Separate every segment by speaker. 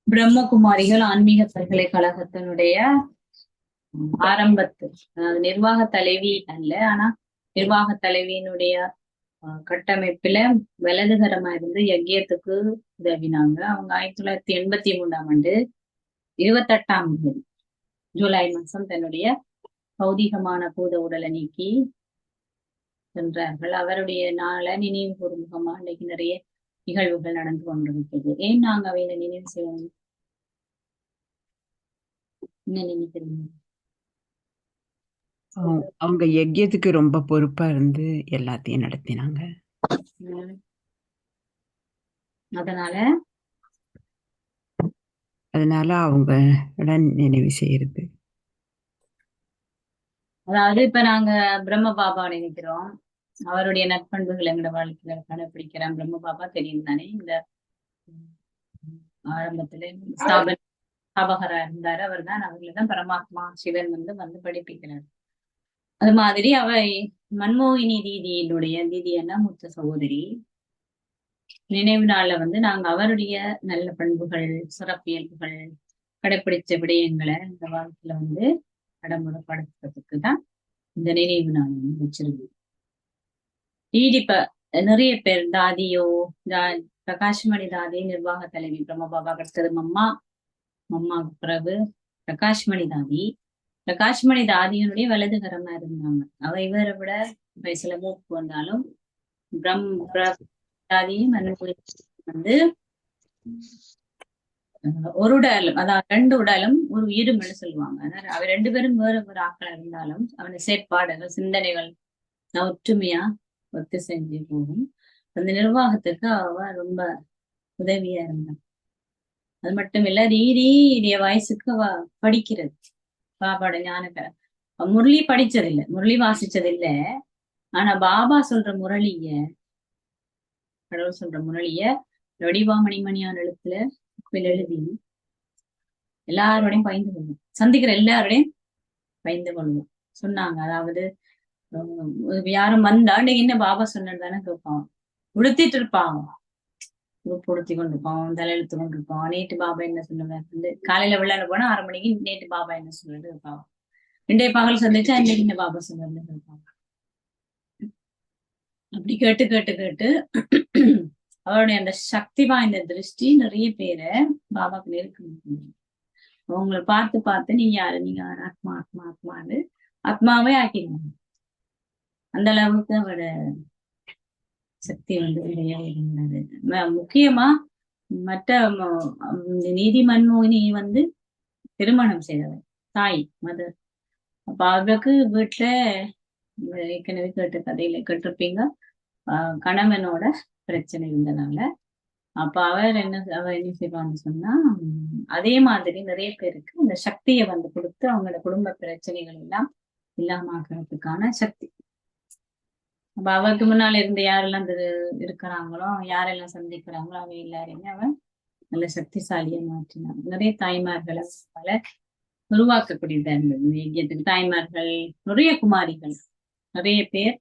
Speaker 1: பிரம்மகுமாரிகள் ஆன்மீக பல்கலைக்கழகத்தினுடைய ஆரம்பத்து, அதாவது நிர்வாக தலைவி அல்ல, ஆனா நிர்வாக தலைவியினுடைய கட்டமைப்புல வலதுகரமா இருந்து யஜ்யத்துக்கு உதவினாங்க. அவங்க 1983 28 ஜூலை மாசம் தன்னுடைய பௌதிகமான பூத உடலை நீக்கி சென்றார்கள். அவருடைய நாளை நினைவு கூறும் முகமா இன்னைக்கு நிறைய நிகழ்வுகள் நடந்து கொண்டிருக்கிறது. ஏன் நாங்க அவையில நினைவு செய்யணும்? என்ன நினைக்கிறீங்க?
Speaker 2: அவங்க யஜ்யத்துக்கு ரொம்ப பொறுப்பா இருந்து எல்லாத்தையும் நடத்தினாங்க.
Speaker 1: அதனால
Speaker 2: அதனால அவங்க நினைவு செய்யறது.
Speaker 1: அதாவது இப்ப நாங்க பிரம்ம பாபா நினைக்கிறோம், அவருடைய நற்பண்புகள் எங்களோட வாழ்க்கையில கடைபிடிக்கிறோம். பிரம்ம பாபா தெரியும் தானே, இந்த ஆரம்பத்துல ஸ்தாபகரா இருந்தாரு. அவர் தான் அவர்கள்தான் பரமாத்மா சிவன் வந்து படிப்பிக்கிறார். அது மாதிரி அவை மன்மோகினி தீதியினுடைய மூத்த சகோதரி நினைவு நாள்ல நாங்க அவருடைய நல்ல பண்புகள், சிறப்பியல்புகள், கடைப்பிடிச்ச விடயங்களை இந்த வாழ்க்கையில நடைமுறைப்படுத்துறதுக்கு தான் இந்த நினைவு நாள் வச்சிருக்கோம். இப்ப நிறைய பேர் தாதியோ, பிரகாஷ்மணி தாதி நிர்வாக தலைவி பிரம்ம பாபா கிடைச்சது மம்மாவுக்கு பிறகு பிரகாஷ்மணி தாதி. பிரகாஷ்மணி தாதியினுடைய வலதுகரமா இருந்தாங்க. அவ இவரை விட வயசுல மூப்பு வந்தாலும் தாதியும் வந்து ஒரு உடலும், அதாவது 2 உடலும் ஒரு உயிரும்னு சொல்லுவாங்க. அதனால அவ 2 பேரும் வேற வேற ஆக்களா இருந்தாலும் அவன செயற்பாடுகள், சிந்தனைகள் ஒற்றுமையா ஒத்து செஞ்சு போகும். அந்த நிர்வாகத்துக்கு அவ ரொம்ப உதவியா இருந்தா. அது மட்டும் இல்ல, ரீதிய வயசுக்கு அவ படிக்கிறது, பாபாவோட ஞானத்தை முரளி படிச்சதில்லை, முரளி வாசிச்சதில்ல. ஆனா பாபா சொல்ற முரளிய, கடவுள் சொல்ற முரளிய வடிவா மணிமணியான எழுத்துல எழுதி எல்லாரோடையும் பகிர்ந்து கொள்வோம், சந்திக்கிற எல்லாரோடையும் பகிர்ந்து கொள்வோம் சொன்னாங்க. அதாவது யாரும் வந்தா இன்னைக்கு என்ன பாபா சொன்னது தானே கேட்பான். உடுத்திட்டு இருப்பாங்க, உடுத்தி கொண்டு இருப்பான், தலையெழுத்து கொண்டு இருப்பான். நேற்று பாபா என்ன சொன்னாரு, காலையில விளையாட போனா 6 மணிக்கு நேற்று பாபா என்ன சொன்னது கேட்பான். இன்றைய பகல் சந்திச்சா இன்னைக்கு என்ன பாபா சொன்னது கேட்பாங்க. அப்படி கேட்டு கேட்டு கேட்டு அவருடைய அந்த சக்தி வாய்ந்த திருஷ்டி நிறைய பேரை பாபாக்கு நெருக்க. அவங்களை பார்த்து பார்த்து நீங்க யாரு, நீங்க ஆத்மா ஆத்மா ஆத்மான்னு ஆத்மாவே ஆக்கிடுவாங்க. அந்த அளவுக்கு அவரோட சக்தி நிறைய இருந்தது. முக்கியமா மற்ற நீதி மன்மோகினி திருமணம் செய்தவர் தாய் மதர். அப்ப அவருக்கு வீட்டுல ஏற்கனவே கேட்ட கதையில கேட்டிருப்பீங்க, கணவனோட பிரச்சனை இருந்தனால அப்ப அவர் என்ன செய்வான்னு சொன்னா, அதே மாதிரி நிறைய பேருக்கு அந்த சக்தியை கொடுத்து அவங்களோட குடும்ப பிரச்சனைகள் எல்லாம் இல்லாம ஆக்குறதுக்கான சக்தி. அப்ப அவருக்கு முன்னால இருந்து யாரெல்லாம் இருக்கிறாங்களோ, யாரெல்லாம் சந்திக்கிறாங்களோ அவை எல்லாரையுமே அவன் நல்ல சக்திசாலியா மாற்றினான். நிறைய தாய்மார்களை பல உருவாக்கக்கூடியதா இருந்தது யஜ்யத்துக்கு. தாய்மார்கள், நிறைய குமாரிகள், நிறைய பேர்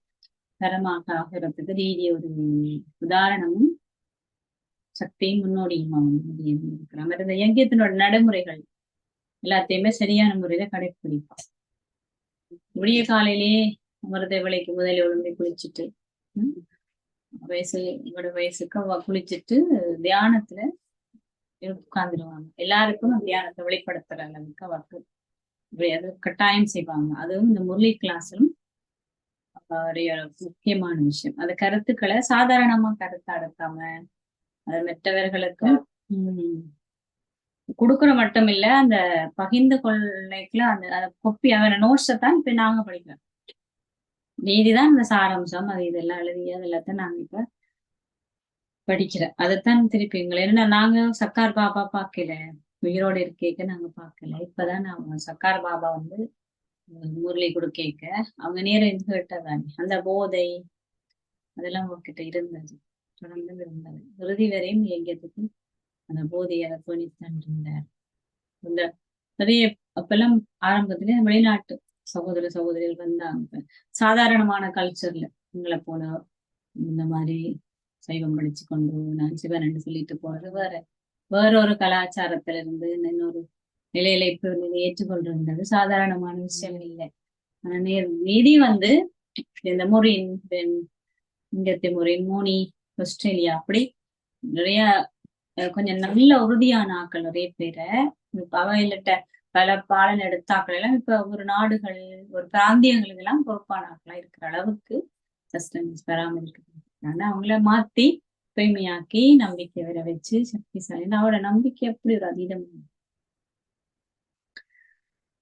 Speaker 1: தரமாக ஆகிறதுக்கு ரீதிய ஒரு உதாரணமும் சக்தியும் முன்னோடியுமா இருக்கிறாங்க. இந்த யஜ்யத்தினோட நடைமுறைகள் எல்லாத்தையுமே சரியான முறையில கடைபிடிப்பான். விடிய காலையிலேயே அமிர்த வேலைக்கு முதலில் ஒழுங்கை குளிச்சுட்டு, இவட வயசுக்கு அவ குளிச்சுட்டு தியானத்துல உட்கார்ந்துருவாங்க. எல்லாருக்கும் தியானத்தை வெளிப்படுத்துற அளவுக்கு அவருக்கு அது கட்டாயம் செய்வாங்க. அதுவும் இந்த முரளி கிளாஸும் முக்கியமான விஷயம். அந்த கருத்துக்களை சாதாரணமா கருத்தை அடக்காம அது மற்றவர்களுக்கு கொடுக்குற மட்டும் இல்ல, அந்த பகிர்ந்து கொள்ளைக்குள்ள அந்த கொப்பி அவர நோட்ஸை தான் இப்ப நாங்க படிக்கிறோம். நீதிதான் இந்த சாராம்சம், அது இதெல்லாம் எழுதிய எல்லாத்தையும் நாங்க இப்ப படிக்கிறேன். அதைத்தான் திருப்பி எங்களை என்ன, நாங்க சர்க்கார் பாபா பார்க்கல, உயிரோட இருக்கேக்க நாங்க பார்க்கல. இப்பதான் நான் சர்க்கார் பாபா முரளி கொடுக்க அவங்க நேரம் எந்த கேட்டதானே அந்த போதை அதெல்லாம் உங்ககிட்ட இருந்தது, தொடர்ந்து இருந்தது. இறுதி வரையும் இயங்கியதுக்கு அந்த போதையை துணித்தான் இருந்தார். இந்த நிறைய அப்பெல்லாம் ஆரம்பத்துல வெளிநாட்டு சகோதர சகோதரிகள் வந்தாங்க. சாதாரணமான கல்ச்சர்ல எங்களை போல இந்த மாதிரி சைவம் படிச்சு கொண்டு நான் சிவன் சொல்லிட்டு போறது வேற. வேறொரு கலாச்சாரத்திலிருந்து இன்னொரு நிலையில இப்ப ஏற்றுக்கொண்டிருந்தது சாதாரணமான விஷயம் இல்லை. ஆனா நீதி வந்து இந்த முறையின் இங்கத்தி முறையின் மோனி ஆஸ்திரேலியா அப்படி நிறைய கொஞ்சம் நல்ல உறுதியான ஆக்கள் நிறைய பேரை அவையிலிட்ட பல பாலன் எடுத்த ஆக்கள் எல்லாம் இப்ப ஒரு நாடுகள் ஒரு பிராந்தியங்களுக்கு எல்லாம் பொறுப்பான ஆக்களா இருக்கிற அளவுக்கு சஸ்டன்ஸ் பராமரிக்கிறது. ஆனா அவங்கள மாத்தி தூய்மையாக்கி நம்பிக்கை வர வச்சு சக்திசாலி அவரோட நம்பிக்கை எப்படி ஒரு அதீதம்.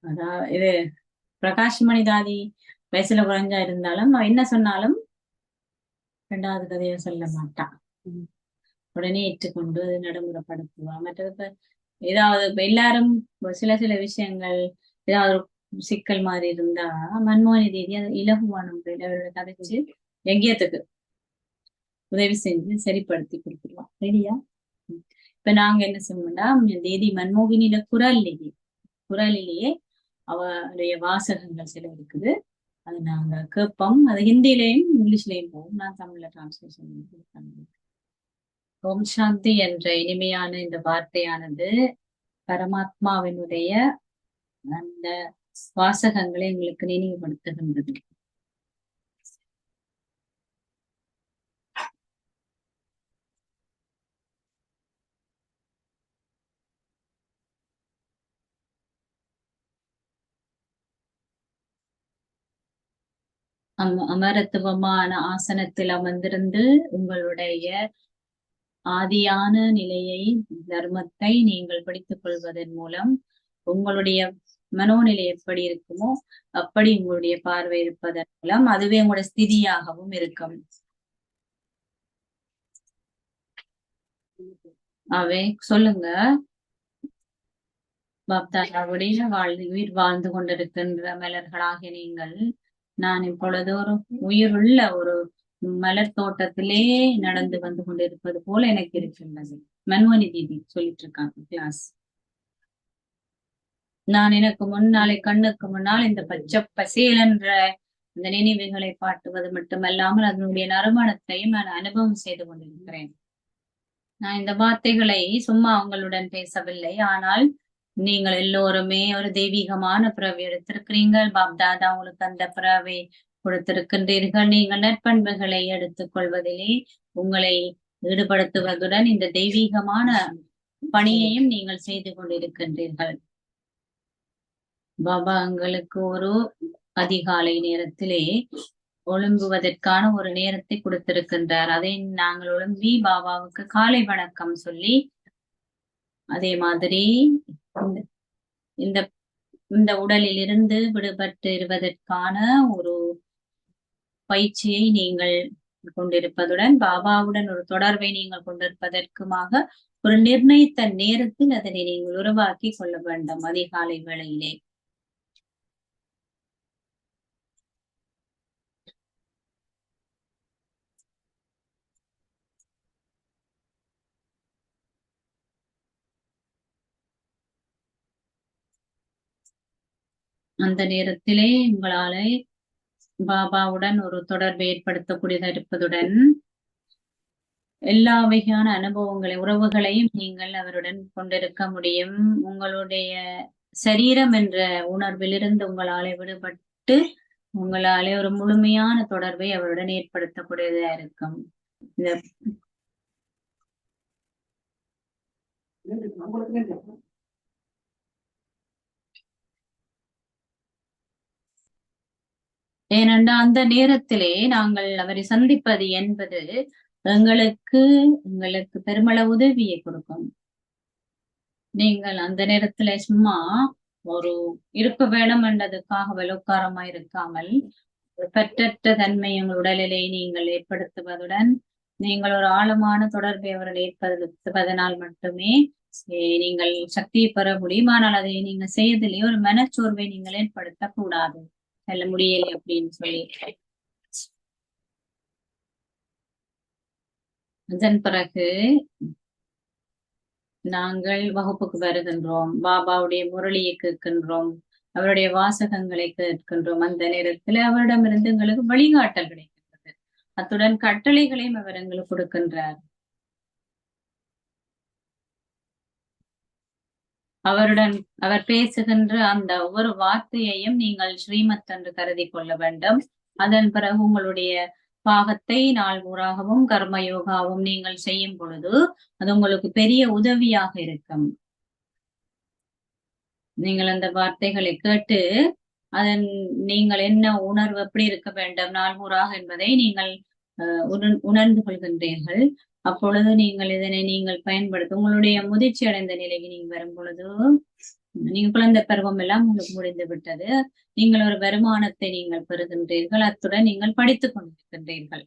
Speaker 1: அதான் இது பிரகாஷ் மணிதாதி வயசுல குறைஞ்சா இருந்தாலும் அவன் என்ன சொன்னாலும் 2வது கதையை சொல்ல மாட்டான். உடனே ஏற்றுக்கொண்டு நடைமுறைப்படுத்துவான். மற்றது ஏதாவது இப்ப எல்லாரும் சில சில விஷயங்கள் ஏதாவது சிக்கல் மாதிரி இருந்தா மன்மோகன் தேதி அதை இலகுவான முறையில அவரோட கதைச்சு எங்கேயத்துக்கு உதவி செஞ்சு சரிப்படுத்தி கொடுத்துருவான். சரியா? இப்ப நாங்க என்ன செய்வோம்னா தேதி மன்மோகினியில குரலிலேயே அவருடைய வாசகங்கள் சில இருக்குது. அது நாங்க கேட்போம். அது ஹிந்திலையும் இங்கிலீஷ்லயும் போகும். நான் தமிழ்ல டிரான்ஸ்லேஷன். ஓம் சாந்தி என்ற இனிமையான இந்த வார்த்தையானது பரமாத்மாவினுடைய அந்த வாசகங்களை எங்களுக்கு நினைவுபடுத்துகின்றது. அமரத்துவமான ஆசனத்தில் அமர்ந்திருந்து உங்களுடைய ஆதியான நிலையை தர்மத்தை நீங்கள் படித்துக் கொள்வதன் மூலம் உங்களுடைய மனோநிலை எப்படி இருக்குமோ அப்படி உங்களுடைய பார்வை இருப்பதன் மூலம் அதுவே உங்களுடைய ஸ்திதியாகவும் இருக்கும். அவை சொல்லுங்க. பாப்தாதாவுடைய உயிர் வாழ்ந்து கொண்டிருக்கின்ற மலர்களாகிய நீங்கள், நான் இப்பொழுது ஒரு உயிருள்ள ஒரு மலர் தோட்டத்திலே நடந்து வந்து கொண்டிருப்பது போல எனக்கு இருக்கின்றது. மன்மோனி தீதி சொல்லிட்டு இருக்காங்க கிளாஸ். நான் எனக்கு முன்னாலே கண்ணுக்கு முன்னால் இந்த பச்சை பசேல் என்ற இந்த நினைவுகளை பாட்டுவது மட்டுமல்லாமல் அதனுடைய நறுமணத்தையும் நான் அனுபவம் செய்து கொண்டிருக்கிறேன். நான் இந்த வார்த்தைகளை சும்மா அவங்களுடன் பேசவில்லை. ஆனால் நீங்கள் எல்லோருமே ஒரு தெய்வீகமான பிறவி எடுத்திருக்கிறீர்கள். பாப்தாதா உங்களுக்கு அந்த பிறவை கொடுத்திருக்கின்றீர்கள். நீங்கள் நற்பண்புகளை எடுத்துக் கொள்வதிலே உங்களை ஈடுபடுத்துவதுடன் இந்த தெய்வீகமான பணியையும் நீங்கள் செய்து கொண்டிருக்கின்றீர்கள். பாபா எங்களுக்கு ஒரு அதிகாலை நேரத்திலே ஒழுங்குவதற்கான ஒரு நேரத்தை கொடுத்திருக்கின்றார். அதை நாங்கள் ஒழுங்கி பாபாவுக்கு காலை வணக்கம் சொல்லி அதே மாதிரி இந்த இந்த உடலில் இருந்து விடுபட்டு இருப்பதற்கான ஒரு பயிற்சியை நீங்கள் கொண்டிருப்பதுடன் பாபாவுடன் ஒரு தொடர்பை நீங்கள் கொண்டிருப்பதற்குமாக ஒரு நிர்ணயித்த நேரத்தில் அதனை நீங்கள் உருவாக்கி கொள்ள வேண்டும். அதிகாலை வேளையிலே அந்த நேரத்திலே உங்களாலே பாபாவுடன் ஒரு தொடர்பை ஏற்படுத்தக்கூடியதாக இருப்பதுடன் எல்லா வகையான அனுபவங்களை உறவுகளையும் நீங்கள் அவருடன் கொண்டிருக்க முடியும். உங்களுடைய சரீரம் என்ற உணர்விலிருந்து உங்களாலே விடுபட்டு உங்களாலே ஒரு முழுமையான தொடர்பை அவருடன் ஏற்படுத்தக்கூடியதா இருக்கும். ஏனென்றால் அந்த நேரத்திலே நாங்கள் அவரை சந்திப்பது என்பது எங்களுக்கு பெருமளவு உதவியை கொடுக்கும். நீங்கள் அந்த நேரத்துல சும்மா ஒரு இருக்க வேணும் என்றதுக்காக வலுக்காரமா இருக்காமல் பற்றற்ற தன்மை உங்கள் உடலிலே நீங்கள் ஏற்படுத்துவதுடன் நீங்கள் ஒரு ஆழமான தொடர்பை அவர்கள் ஏற்படுத்துவதனால் மட்டுமே நீங்கள் சக்தியை பெற முடியும். ஆனால் அதை நீங்க செய்யறதுலயே ஒரு மனச்சோர்வை நீங்கள் ஏற்படுத்தக்கூடாது. செல்ல முடியலை அப்படின்னு சொல்லி. அதன் பிறகு நாங்கள் வகுப்புக்கு வருகின்றோம். பாபாவுடைய முரளியை கேட்கின்றோம். அவருடைய வாசகங்களை கேட்கின்றோம். அந்த நேரத்தில் அவரிடமிருந்து எங்களுக்கு வழிகாட்டல் கிடைக்கின்றது. அத்துடன் கட்டளைகளையும் அவர் எங்களுக்கு கொடுக்கின்றார். அவருடன் அவர் பேசுகின்ற அந்த ஒவ்வொரு வார்த்தையையும் நீங்கள் ஸ்ரீமத் என்று கருதி கொள்ள வேண்டும். அதன் பிறகு உங்களுடைய பாகத்தை நாள் ஊராகவும் கர்ம யோகாவும் நீங்கள் செய்யும் பொழுது அது உங்களுக்கு பெரிய உதவியாக இருக்கும். நீங்கள் அந்த வார்த்தைகளை கேட்டு அதன் நீங்கள் என்ன உணர்வு எப்படி இருக்க வேண்டும் நாள் ஊராக என்பதை நீங்கள் உணர்ந்து கொள்கின்றீர்கள். அப்பொழுது நீங்கள் இதனை நீங்கள் பயன்படுத்த உங்களுடைய முதிர்ச்சி அடைந்த நிலைக்கு நீங்க வரும் பொழுது நீங்க குழந்தை பருவம் எல்லாம் உங்களுக்கு முடிந்து விட்டது. நீங்கள் ஒரு வருமானத்தை நீங்கள் பெறுகின்றீர்கள். அத்துடன் நீங்கள் படித்துக் கொண்டிருக்கின்றீர்கள்.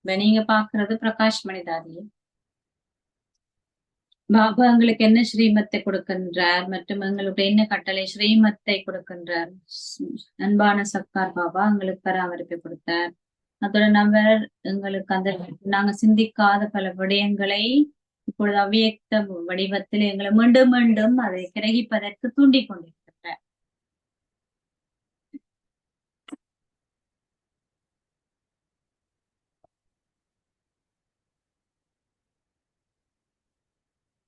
Speaker 1: இப்ப நீங்க பாக்குறது பிரகாஷ் மணிதாதி. பாபா எங்களுக்கு என்ன ஸ்ரீமத்தை கொடுக்கின்றார் மற்றும் எங்களுக்கு என்ன கட்டளை ஸ்ரீமத்தை கொடுக்கின்றார். அன்பான சர்க்கார் பாபா எங்களுக்கு பராமரிப்பை கொடுத்தார். அத்துடன் அவர் எங்களுக்கு அந்த நாங்க சிந்திக்காத பல விடயங்களை இப்பொழுது அவ்வியக்த வடிவத்தில் எங்களை மீண்டும் மீண்டும் அதை கிரகிப்பதற்கு தூண்டிக் கொண்டிருக்கின்றார்.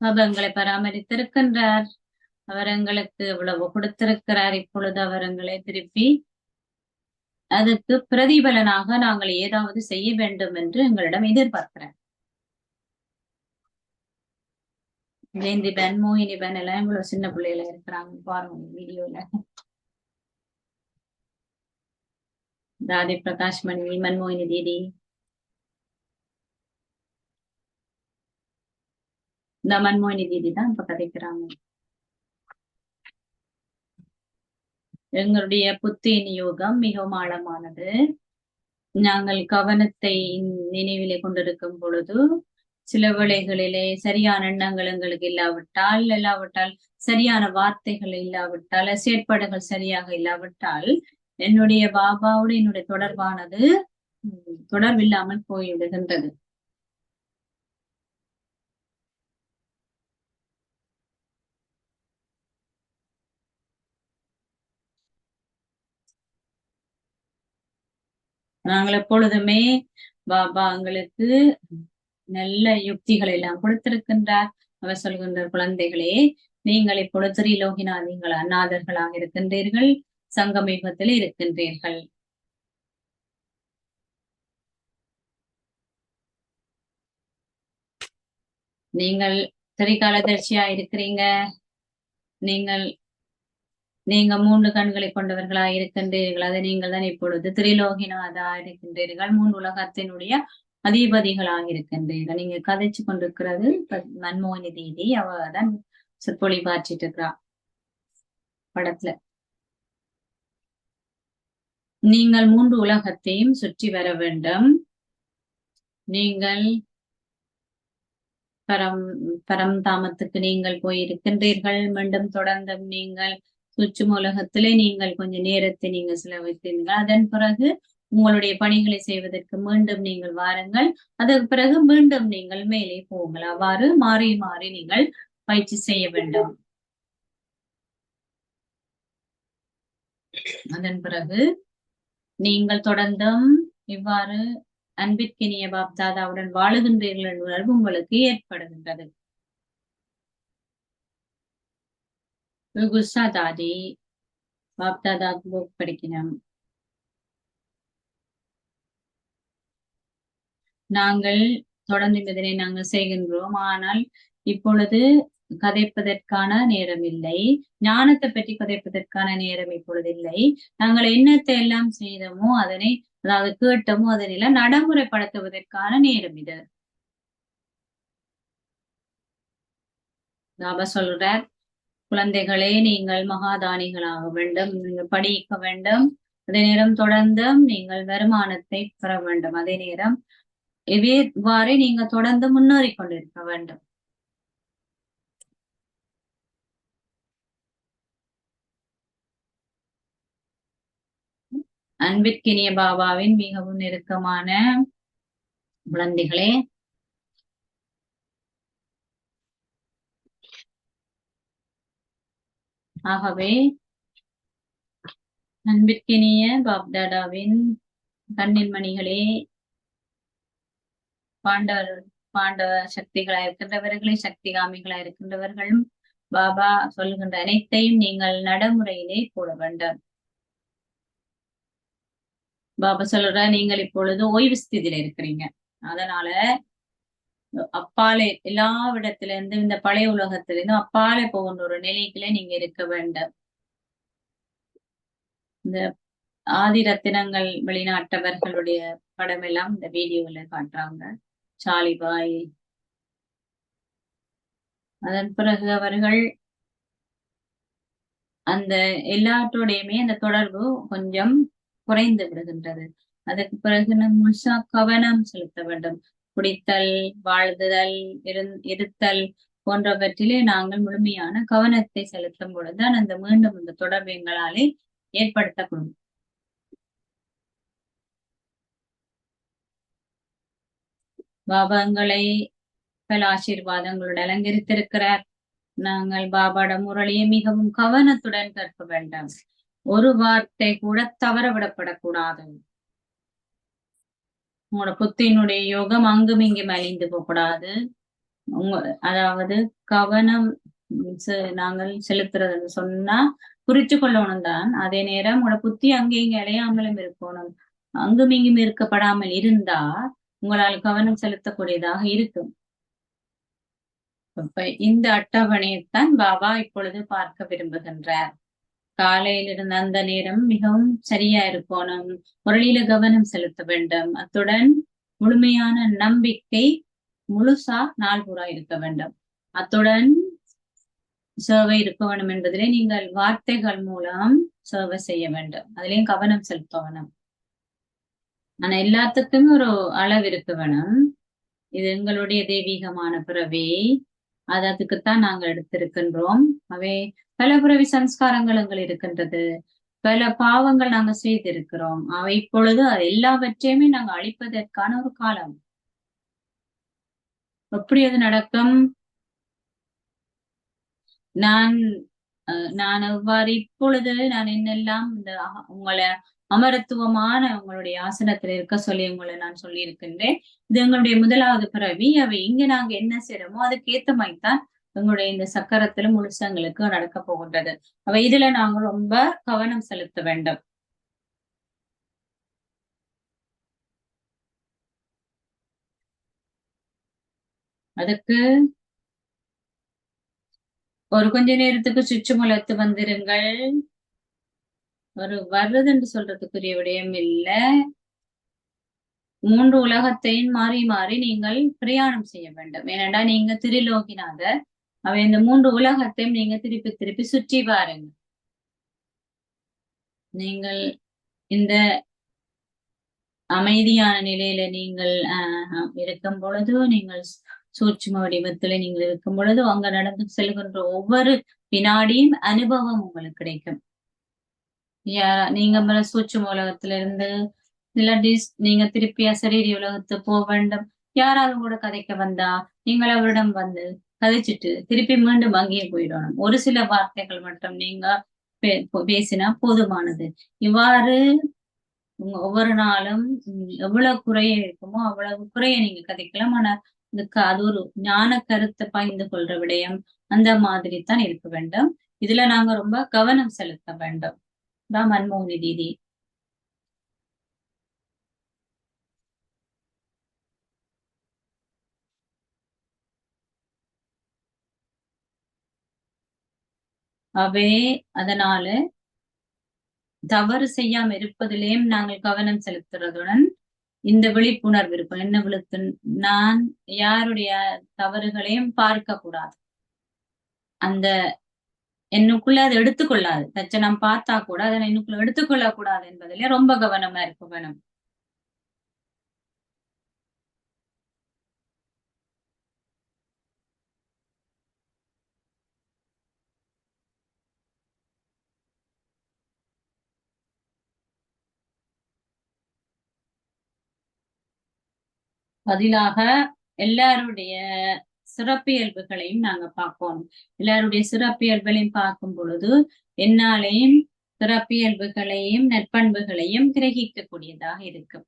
Speaker 1: பாபா எங்களை பராமரித்திருக்கின்றார். அவர் எங்களுக்கு இவ்வளவு கொடுத்திருக்கிறார். இப்பொழுது அவர் எங்களை திருப்பி அதுக்கு பிரதிபலனாக நாங்கள் ஏதாவது செய்ய வேண்டும் என்று எங்களிடம் எதிர்பார்க்கிறார். ஜெயந்திபன், மோகினிபன் எல்லாம் இவ்வளவு சின்ன பிள்ளையில இருக்கிறாங்க பாருங்க வீடியோல. தாதி பிரகாஷ் மணி, மன்மோகினி தீதி, இந்த மன்மோகினி தீதி தான் இப்ப கதைக்கிறாங்க. எங்களுடைய புத்தி நியோகம் மிகவும் ஆழமானது. நாங்கள் கவனத்தை நினைவிலே கொண்டிருக்கும் பொழுது சில வேளைகளிலே சரியான எண்ணங்கள் எங்களுக்கு இல்லாவிட்டால் சரியான வார்த்தைகள் இல்லாவிட்டால் செயற்பாடுகள் சரியாக இல்லாவிட்டால் என்னுடைய பாபாவோடு என்னுடைய தொடர்பானது தொடர்பில்லாமல் போய்விடுகின்றது. நாங்கள் எப்பொழுதுமே பாபா எங்களுக்கு நல்ல யுக்திகள் எல்லாம் கொடுத்திருக்கின்றார். அவர் சொல்கின்ற குழந்தைகளே, நீங்கள் இப்பொழுது திரிலோகிநாதிகள் அநாதர்களாக இருக்கின்றீர்கள், சங்கமயுகத்தில் இருக்கின்றீர்கள். நீங்கள் திரிகாலதர்ச்சியா இருக்கிறீங்க. நீங்க 3 கண்களை கொண்டவர்களா இருக்கின்றீர்கள். அதை நீங்கள் தான் இப்பொழுது திரிலோகிநாதா இருக்கின்றீர்கள். 3 உலகத்தினுடைய அதிபதிகளாக இருக்கின்றீர்கள். நீங்க கதைச்சு கொண்டிருக்கிறது மன்மோகினி தீதி. அவதான் சொற்பொழிவாற்றிட்டு இருக்கிறா படத்துல. நீங்கள் 3 உலகத்தையும் சுற்றி வர வேண்டும். நீங்கள் பரம்தாமத்துக்கு நீங்கள் போயிருக்கின்றீர்கள். மீண்டும் தொடர்ந்து நீங்கள் சுற்றும் உலகத்திலே நீங்கள் கொஞ்ச நேரத்தை நீங்கள் செலவிட்டீர்கள். அதன் பிறகு உங்களுடைய பணிகளை செய்வதற்கு மீண்டும் நீங்கள் வாருங்கள். அதற்கு பிறகு மீண்டும் நீங்கள் மேலே போங்கள். அவ்வாறு மாறி மாறி நீங்கள் பயிற்சி செய்ய வேண்டும். அதன் பிறகு நீங்கள் தொடர்ந்தும் இவ்வாறு அன்பிற்கினிய பாப்தாதாவுடன் வாழுகின்றீர்கள் என்ற உணர்வு உங்களுக்கு ஏற்படுகின்றது. குஸ்ஸா தாதி பாப்தாதா புக் படிக்கணும். நாங்கள் தொடர்ந்து இதனை நாங்கள் செய்கின்றோம். ஆனால் இப்பொழுது கதைப்பதற்கான நேரம் இல்லை. ஞானத்தை பற்றி கதைப்பதற்கான நேரம் இப்பொழுது இல்லை. நாங்கள் என்னத்தை எல்லாம் செய்தோமோ அதனை, அதாவது கேட்டோமோ அதனெல்லாம் நடைமுறைப்படுத்துவதற்கான நேரம் இது. பாபா சொல்றார், குழந்தைகளே, நீங்கள் மகாதானிகளாக வேண்டும், நீங்கள் படிக்க வேண்டும். அதே நேரம் தொடர்ந்தும் நீங்கள் வருமானத்தை பெற வேண்டும். அதே நேரம் இவ்வாறு நீங்க தொடர்ந்து முன்னேறி கொண்டிருக்க வேண்டும். அன்பிற்கினிய பாபாவின் மிகவும் நெருக்கமான குழந்தைகளே, ஆகவே அன்பிற்கினிய பாப்தாடாவின் கண்ணின் மணிகளே, பாண்டவர் பாண்டவ சக்திகளாய் இருக்கின்றவர்களே, சக்திகாமிகளாய் இருக்கின்றவர்களும் பாபா சொல்லுகின்ற அனைத்தையும் நீங்கள் நடைமுறையிலே போட வேண்டும். பாபா சொல்ற, நீங்கள் இப்பொழுது ஓய்வு ஸ்திதியில இருக்கிறீங்க. அதனால அப்பாலே எல்லாவிடத்துல இருந்து, இந்த பழைய உலகத்திலிருந்து அப்பாலே போகின்ற ஒரு நிலைக்குள்ள நீங்க இருக்க வேண்டும். இந்த ஆதி ரத்தினங்கள் வெளிநாட்டவர்களுடைய படம் எல்லாம் இந்த வீடியோல காட்டுறாங்க. சாலிபாய். அதன் பிறகு அவர்கள் அந்த எல்லாற்றோடையுமே அந்த தொடர்பு கொஞ்சம் குறைந்து விடுகின்றது. அதற்கு பிறகு நம் முழுசா கவனம் செலுத்த வேண்டும். குடித்தல், வாழ்தல், இருத்தல் போன்றவற்றிலே நாங்கள் முழுமையான கவனத்தை செலுத்தும் பொழுதுதான் அந்த மீண்டும் அந்த தொடர்பு எங்களாலே ஏற்படுத்தக்கூடும். பாபாங்களை பல ஆசீர்வாதங்களோடு அலங்கரித்திருக்கிறார். நாங்கள் பாபாட முரளியை மிகவும் கவனத்துடன் கற்க வேண்டும். ஒரு வார்த்தை கூட தவற விடப்படக்கூடாது. உங்களோட புத்தியினுடைய யோகம் அங்கும் இங்கும் அழிந்து போகக்கூடாது. அதாவது கவனம் நாங்கள் செலுத்துறதுன்னு சொன்னா குறிச்சு கொள்ளணும் தான். அதே நேரம் உங்களோட புத்தி அங்கே இங்க அலையாமலும் இருக்கணும். அங்கும் இங்கும் இருக்கப்படாமல் இருந்தா உங்களால் கவனம் செலுத்தக்கூடியதாக இருக்கும். இப்ப இந்த அட்டவணையைத்தான் பாபா இப்பொழுது பார்க்க விரும்புகின்றார். காலையில் இருந்த அந்த நேரம் மிகவும் சரியா இருக்கணும். முரளியில கவனம் செலுத்த வேண்டும். அத்துடன் முழுமையான நம்பிக்கை முழுசா நாள் பூரா இருக்க வேண்டும். அத்துடன் சேவை இருக்க வேண்டும் என்பதிலே நீங்கள் வார்த்தைகள் மூலம் சேவை செய்ய வேண்டும். அதுலயும் கவனம் செலுத்த வேணும். ஆனா எல்லாத்துக்குமே ஒரு அளவு இருக்க வேணும். இது எங்களுடைய தெய்வீகமான பிறவி. அதுக்குத்தான் நாங்கள் எடுத்திருக்கின்றோம். அவை பல பிறவி சம்ஸ்காரங்கள் எங்கள் இருக்கின்றது. பல பாவங்கள் நாங்க செய்திருக்கிறோம். அவை இப்பொழுது எல்லாவற்றையுமே நாங்க அழிப்பதற்கான ஒரு காலம். எப்படி அது நடக்கும்? நான் எவ்வாறு இப்பொழுது நான் என்னெல்லாம் இந்த உங்களை அமரத்துவமான உங்களுடைய ஆசனத்துல இருக்க சொல்லி உங்களை நான் சொல்லி இருக்கின்றேன். இது எங்களுடைய முதலாவது பிறவி. அவை இங்க நாங்க என்ன செய்யறோமோ அதுக்கு ஏத்த மாதிரிதான் எங்களுடைய இந்த சக்கரத்துல முழுசங்களுக்கு நடக்க போகின்றது. அவை இதுல நாங்க ரொம்ப கவனம் செலுத்த வேண்டும். அதுக்கு ஒரு கொஞ்ச நேரத்துக்கு சுற்றுமுலத்து வந்திருங்கள். ஒரு வருதுன்னு சொல்றதுக்குரிய விடயம் இல்ல. 3 உலகத்தையும் மாறி மாறி நீங்கள் பிரயாணம் செய்ய வேண்டும். ஏனென்றா நீங்க திரிலோகிநாதர். அவை இந்த 3 உலகத்தையும் நீங்க திருப்பி திருப்பி சுற்றி பாருங்க. நீங்கள் இந்த அமைதியான நிலையில நீங்கள் இருக்கும் பொழுது, நீங்கள் சூட்சும வடிவத்துல நீங்கள் இருக்கும் பொழுது அங்க நடந்து செல்கின்ற ஒவ்வொரு வினாடியும் அனுபவம் உங்களுக்கு கிடைக்கும். நீங்க சூட்சும உலகத்துல இருந்து இல்லாட்டி நீங்க திருப்பி அசரீரி உலகத்துக்கு போக வேண்டும். யாராவது கூட கதைக்க வந்தா நீங்கள் அவரிடம் வந்து கதைச்சிட்டு திருப்பி மீண்டும் அங்கேயே போயிடணும். ஒரு சில வார்த்தைகள் மட்டும் நீங்க பேசினா போதுமானது. இவ்வாறு ஒவ்வொரு நாளும் எவ்வளவு குறைய இருக்குமோ அவ்வளவு குறைய நீங்க கதைக்கலாம். ஆனா அது ஒரு ஞான கருத்தை பகிர்ந்து கொள்ற விடயம் அந்த மாதிரி தான் இருக்க வேண்டும். இதுல நாங்க ரொம்ப கவனம் செலுத்த வேண்டும். தான் மன்மோகனி தீதி. அவே அதனால தவறு செய்யாம இருப்பதிலேயும் நாங்கள் கவனம் செலுத்துறதுடன் இந்த விழிப்புணர்வு இருக்கும். என்ன விழுத்து? நான் யாருடைய தவறுகளையும் பார்க்க கூடாது. அந்த என்னுக்குள்ள அதை எடுத்துக்கொள்ளாது. தச்சனம் பார்த்தா கூட அதை என்னுக்குள்ள எடுத்துக்கொள்ள கூடாது என்பதிலே ரொம்ப கவனமா இருக்க வேணும். பதிலாக எல்லாருடைய சிறப்பியல்புகளையும் நாங்க பார்க்கணும். எல்லாருடைய சிறப்பியல்புகளையும் பார்க்கும் பொழுது என்னாலையும் சிறப்பியல்புகளையும் நற்பண்புகளையும் கிரகிக்கக்கூடியதாக இருக்கும்.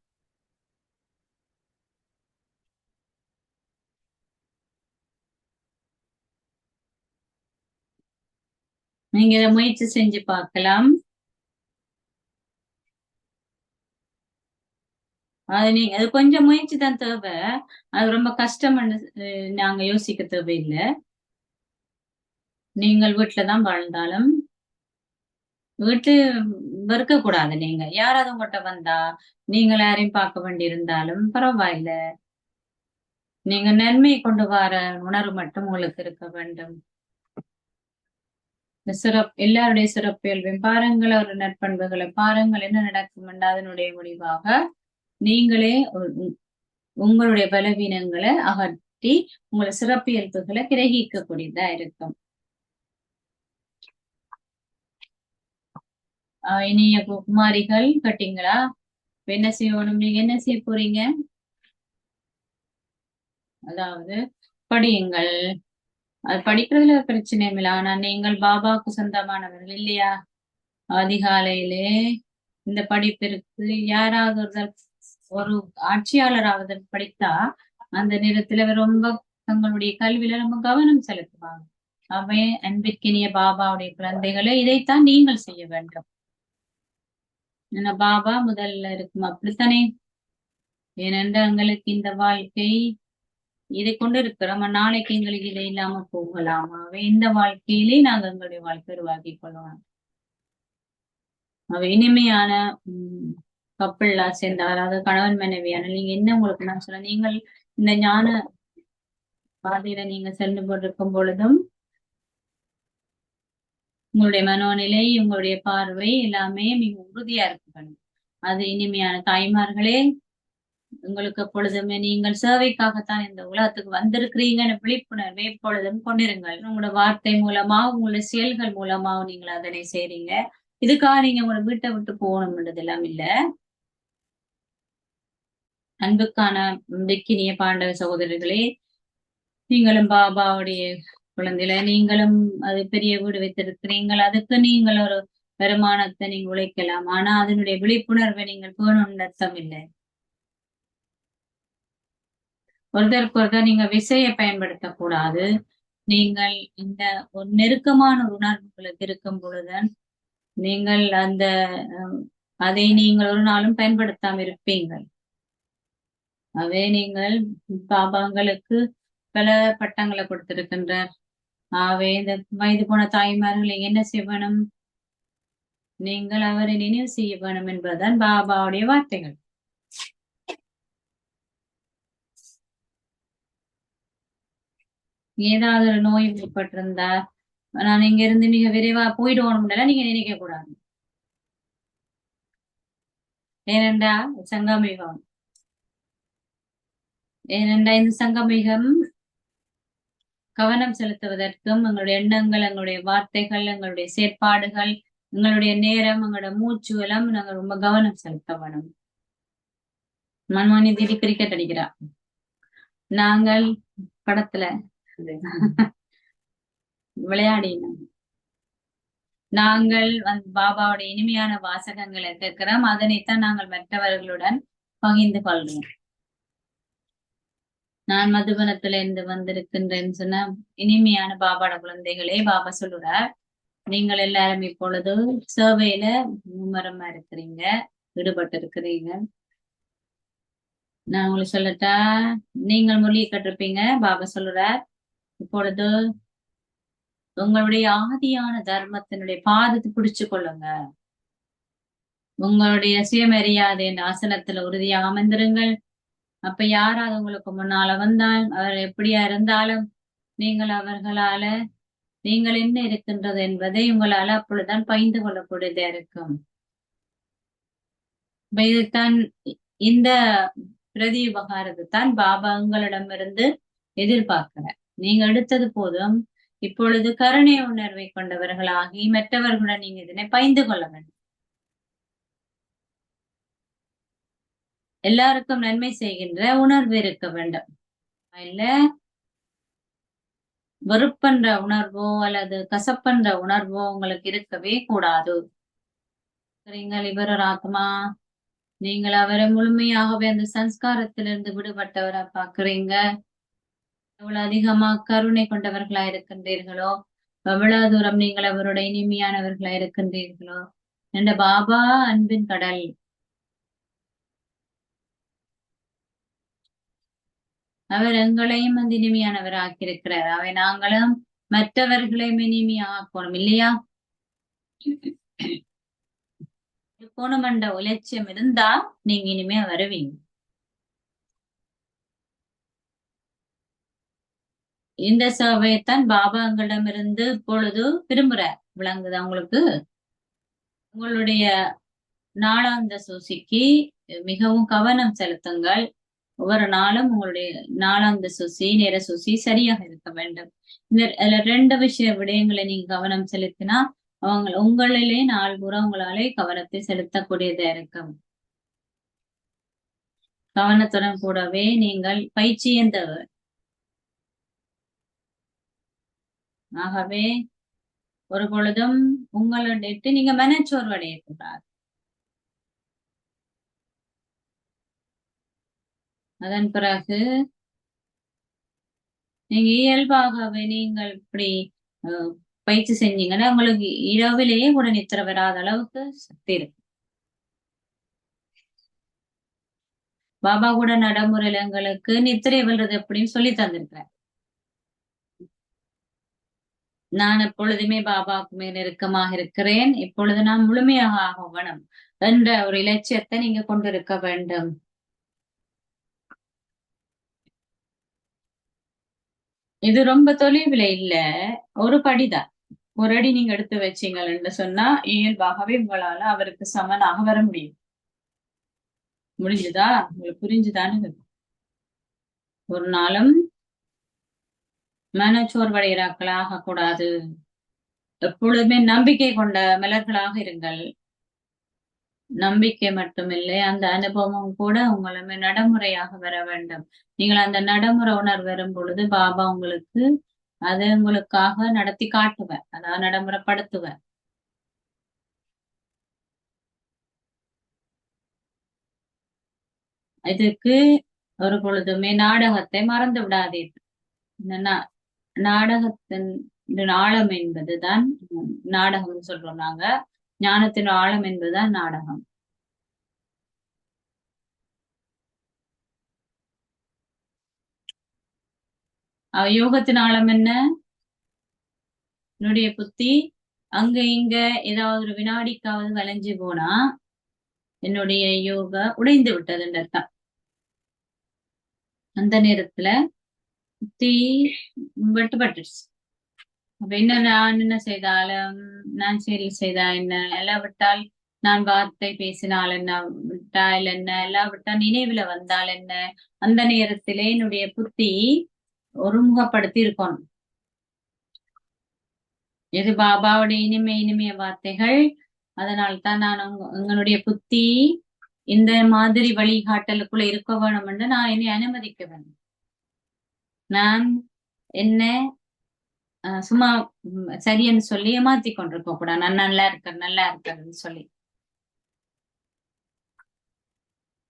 Speaker 1: நீங்க இதை முயற்சி செஞ்சு பார்க்கலாம். அது கொஞ்சம் முயற்சி தான் தேவை. அது ரொம்ப கஷ்டம்னு நாங்க யோசிக்க தேவையில்லை. நீங்கள் வீட்டுலதான் வாழ்ந்தாலும் வீட்டு வெறுக்க கூடாது. நீங்க யாராவது உங்கள்கிட்ட வந்தா நீங்கள் யாரையும் பார்க்க வேண்டி இருந்தாலும் பரவாயில்ல. நீங்க நன்மை கொண்டு வர உணர்வு மட்டும் உங்களுக்கு இருக்க வேண்டும். எல்லாருடைய சிறப்பியல்பையும் பாருங்கள், ஒரு நற்பண்புகளை பாருங்கள். என்ன நடக்கும் அதனுடைய முடிவாக நீங்களே உங்களுடைய பலவீனங்களை அகற்றி உங்களை சிறப்பியல்புகளை கிரகிக்கக்கூடியதா இருக்கும். இனிய குமாரிகள் கட்டிங்களா? என்ன செய்யணும்? நீங்க என்ன செய்ய போறீங்க? அதாவது படியுங்கள். அது படிக்கிறதுல பிரச்சனை இல்லை. ஆனா நீங்கள் பாபாவுக்கு சொந்தமானவர்கள் இல்லையா? அதிகாலையிலே இந்த படிப்பிற்கு யாராவது ஒரு ஆட்சியாளராவது படித்தா அந்த நேரத்துல ரொம்ப தங்களுடைய கல்வியில ரொம்ப கவனம் செலுத்துவாங்க. அவை அன்பிற்கினிய பாபாவுடைய குழந்தைகளை இதைத்தான் நீங்கள் செய்ய வேண்டும். ஏன்னா பாபா முதல்ல இருக்கும், அப்படித்தானே? ஏனென்றால் எங்களுக்கு இந்த வாழ்க்கை இதை கொண்டு இருக்கிறோம். நாளைக்கு எங்களுக்கு இதை இல்லாம போகலாமா? இந்த வாழ்க்கையிலே நாங்க எங்களுடைய வாழ்க்கை உருவாக்கி கொள்ளலாம். அவ இனிமையான கப்பிள்ளா சேர்ந்த, அதாவது கணவன் மனைவியான நீங்க என்ன உங்களுக்கு நான் சொல்ல, நீங்கள் இந்த ஞான பாதையில நீங்க சென்று கொண்டிருக்கும் பொழுதும் உங்களுடைய மனோநிலை, உங்களுடைய பார்வை எல்லாமே மிக உறுதியா இருக்கணும். அது இனிமையான தாய்மார்களே, உங்களுக்கு எப்பொழுதுமே நீங்கள் சேவைக்காகத்தான் இந்த உலகத்துக்கு வந்திருக்கிறீங்கன்னு விழிப்புணர்வை எப்பொழுதும் கொண்டிருங்கள். உங்களோட வார்த்தை மூலமா, உங்களுடைய செயல்கள் மூலமா நீங்கள் அதனை செய்றீங்க. இதுக்காக நீங்க உங்களோட வீட்டை விட்டு போகணும்ன்றது எல்லாம் இல்ல. அன்புக்கான வெக்கினிய பாண்டவ சகோதரர்களே, நீங்களும் பாபாவுடைய குழந்தையில, நீங்களும் அது பெரிய வீடு வைத்திருக்கிறீங்கள். அதுக்கு நீங்கள் ஒரு வருமானத்தை நீங்க உழைக்கலாம். ஆனா அதனுடைய விழிப்புணர்வை நீங்கள் பேணும்னு அர்த்தம் இல்லை. ஒருத்தருக்கு ஒருத்தர் நீங்க விசையை பயன்படுத்தக்கூடாது. நீங்கள் இந்த ஒரு நெருக்கமான உணர்வு உங்களுக்கு இருக்கும் பொழுதுதான் நீங்கள் அதை நீங்கள் ஒரு நாளும் பயன்படுத்தாம இருப்பீங்கள். அவே நீங்கள் பாபாங்களுக்கு பல பட்டங்களை கொடுத்திருக்கின்றார். ஆவே இந்த வயது போன தாய்மார்கள் என்ன செய்யணும்? நீங்கள் அவரை நினைவு செய்ய வேணும் என்பதுதான் பாபாவுடைய வார்த்தைகள். ஏதாவது ஒரு நோய் ஏற்பட்டிருந்தா நான் இங்க இருந்து மிக விரைவா போயிடுவோம் நீங்க நினைக்க கூடாது. ஏனென்றா சங்கமிகம், இந்த சங்கமிகம் கவனம் செலுத்துவதற்கும் எங்களுடைய எண்ணங்கள், எங்களுடைய வார்த்தைகள், எங்களுடைய செயற்பாடுகள், எங்களுடைய நேரம், எங்களோட மூச்சு எல்லாம் நாங்க ரொம்ப கவனம் செலுத்த வேணும். மன்மோனி தீதி கிரிக்கெட் அடிக்கிறா. நாங்கள் படத்துல விளையாடினோம். நாங்கள் பாபாவுடைய இனிமையான வாசகங்களை கேட்கிறோம். அதனைத்தான் நாங்கள் மற்றவர்களுடன் பகிர்ந்து கொள்றோம். நான் மதுபனத்துல இருந்து வந்திருக்கின்றேன்னு சொன்ன இனிமையான பாபாட குழந்தைகளே, பாபா சொல்லுறார், நீங்கள் எல்லாரும் இப்பொழுது சேவையில மும்மரமா இருக்கிறீங்க, ஈடுபட்டு இருக்கிறீங்க. நான் உங்களுக்கு சொல்லட்டா, நீங்கள் மொழியை கட்டிருப்பீங்க. பாபா சொல்லுறார், இப்பொழுது உங்களுடைய ஆதியான தர்மத்தினுடைய பாதத்தை பிடிச்சு கொள்ளுங்க. உங்களுடைய சுயமரியாதை என்ற ஆசனத்துல உறுதியாக அமர்ந்திருங்கள். அப்ப யாராவது உங்களுக்கு முன்னால வந்தால், அவர் எப்படியா இருந்தாலும் நீங்கள் அவர்களால நீங்கள் என்ன இருக்கின்றது என்பதை உங்களால அப்பொழுதுதான் பகிர்ந்து கொள்ளக்கூடியதா இருக்கும். இதைத்தான் இந்த பிரதி உபகாரத்தை தான் பாபா உங்களிடமிருந்து எதிர்பார்க்கிற. நீங்க எடுத்தது போதும். இப்பொழுது கருணை உணர்வை கொண்டவர்களாகி மற்றவர்களுடன் நீங்க இதனை பகிர்ந்து கொள்ள வேண்டும். எல்லாருக்கும் நன்மை செய்கின்ற உணர்வு இருக்க வேண்டும். இல்ல வெறுப்பன்ற உணர்வோ அல்லது கசப்பன்ற உணர்வோ உங்களுக்கு இருக்கவே கூடாது. சரிங்கள், இவர் ஒரு ஆத்மா, நீங்கள் அவரை முழுமையாகவே அந்த சன்ஸ்காரத்திலிருந்து விடுபட்டவரை பாக்குறீங்க. எவ்வளவு அதிகமா கருணை கொண்டவர்களா இருக்கின்றீர்களோ, எவ்வளவு தூரம் நீங்கள் அவருடைய இனிமையானவர்களா இருக்கின்றீர்களோ, என்ற பாபா அன்பின் கடல். அவர் எங்களையும் அந்த இனிமையானவர் ஆக்கியிருக்கிறார். அவை நாங்களும் மற்றவர்களையும் இனிமையாக்கணும் இல்லையா? போனமண்ட உலட்சியம் இருந்தா நீங்க இனிமே வருவீங்க. இந்த சேவையைத்தான் பாபா எங்களிடமிருந்து இப்பொழுது விரும்புறார். விளங்குதா உங்களுக்கு? உங்களுடைய நாளாந்த சூசிக்கு மிகவும் கவனம் செலுத்துங்கள். ஒவ்வொரு நாளும் உங்களுடைய நாளாந்த சுசி நேர சுசி சரியாக இருக்க வேண்டும். இந்த 2 விடயங்களை நீங்க கவனம் செலுத்தினா உங்களிலே நாள் பூரா உங்களாலே கவனத்தை செலுத்தக்கூடியதா இருக்கும். கவனத்துடன் கூடவே நீங்கள் பயிற்சியும் தேவை. ஆகவே ஒரு பொழுதும் உங்களிட்டு நீங்க மனச்சோர்வடையக்கூடாது. அதன் பிறகு நீங்க இயல்பாகவே நீங்கள் இப்படி பயிற்சி செஞ்சீங்கன்னா உங்களுக்கு இரவிலேயே கூட நித்திர வராத அளவுக்கு சக்தி இருக்கு. பாபா கூட நடைமுறையில எங்களுக்கு நித்திரை வெல்றது எப்படின்னு சொல்லி தந்திருக்கிறேன். நான் எப்பொழுதுமே பாபாவுக்கு நெருக்கமாக இருக்கிறேன், இப்பொழுது நான் முழுமையாக ஆகணும் என்ற ஒரு இலட்சியத்தை நீங்க கொண்டிருக்க வேண்டும். இது ரொம்ப தொலைவில் இல்ல, ஒரு படிதான். ஒரு அடி நீங்க எடுத்து வச்சீங்கன்னு சொன்னா இயல்பாகவே உங்களால அவருக்கு சமனாக வர முடியும். முடிஞ்சுதா? உங்களுக்கு புரிஞ்சுதான்னு? ஒரு நாளும் மனச்சோர்வடைகிறார்களாக கூடாது. எப்பொழுதுமே நம்பிக்கை கொண்ட மலர்களாக இருங்கள். நம்பிக்கை மட்டுமில்லை, அந்த அனுபவம் கூட உங்களுமே நடைமுறையாக வர வேண்டும். நீங்கள் அந்த நடைமுறை உணர்வு வரும் பொழுது பாபா உங்களுக்கு அதை உங்களுக்காக நடத்தி காட்டுவேன், அதாவது நடைமுறைப்படுத்துவேன். இதுக்கு ஒரு பொழுதுமே நாடகத்தை மறந்து விடாதீர்கள். நாடகத்தின் ஆழம் என்பதுதான் நாடகம் சொல்றோம் நாங்க. ஞானத்தின் ஆழம் என்பதுதான் நாடகம். யோகத்தின் ஆழம் என்ன? என்னுடைய புத்தி அங்க இங்க ஏதாவது ஒரு வினாடிக்காவது வளைஞ்சு போனா என்னுடைய யோகா உடைந்து விட்டதுன்னு அர்த்தம். அந்த நேரத்துல புத்தி வெட்டுப்பட்டுருச்சு. அப்ப என்ன, நான் என்ன செய்தாலும், நான் செயல் செய்தா என்ன, எல்லாம் விட்டால் நான் வார்த்தை பேசினால் என்ன, விட்டால் என்ன, எல்லாம் விட்டால் நினைவுல வந்தால் என்ன, அந்த நேரத்திலே என்னுடைய புத்தி ஒருமுகப்படுத்தி இருக்கணும். இது பாபாவுடைய இனிமைய வார்த்தைகள். அதனால்தான் நான் உங்களுடைய புத்தி இந்த மாதிரி வழிகாட்டலுக்குள்ள இருக்க வேணும் என்று நான் என்னை அனுமதிக்க வேண்டும். நான் என்ன சும்மா சரியன்னு சொல்லி ஏமாத்தி கொண்டிருக்க கூடாது. நான் நல்லா இருக்கேன்னு சொல்லி.